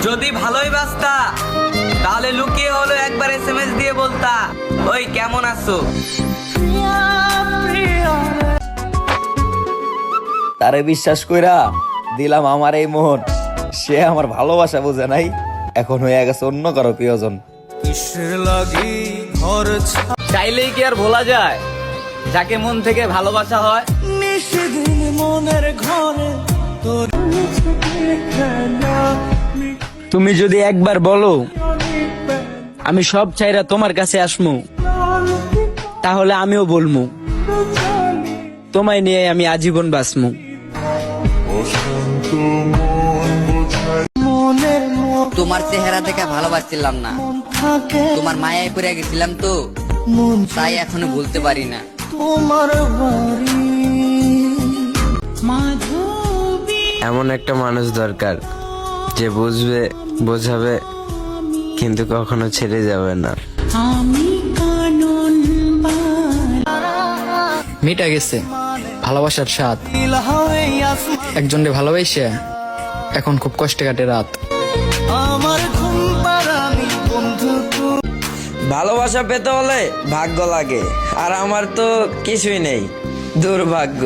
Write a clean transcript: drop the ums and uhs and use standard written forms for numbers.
যদি ভালোই বাসতা তাহলে লুকিয়ে হলো একবার এসএমএস দিয়ে বলতা, ওই কেমন আছো। তারে বিশ্বাস কইরা দিলাম আমার এই মন, সে আমার ভালোবাসা বোঝে নাই, এখন হয়ে গেছে অন্য কারো প্রিয়জন। চাইলেই কি আর ভোলা যায় যাকে মন থেকে ভালোবাসা হয়। তুমি যদি একবার বলো আমি সব চাইরা তোমার কাছে আসমু, তাহলে আমিও বলমু তোমায় নিয়ে আমি আজীবন বাঁচমু। তোমার চেহারা দেখে ভালোবাসছিলাম না, তোমার মায়ায় পড়ে গেছিলাম তো, তাই এখনো ভুলতে পারি না। এমন একটা মানুষ দরকার যে বুঝবে, বোঝাবে, কিন্তু কখনো ছেড়ে যাবে না। মিটা গেছে ভালোবাসার স্বাদ, একজনকে ভালোবাসে এখন খুব কষ্টে কাটে রাত। ভালোবাসা পেতে হলে ভাগ্য লাগে, আর আমার তো কিছুই নেই, দুর্ভাগ্য।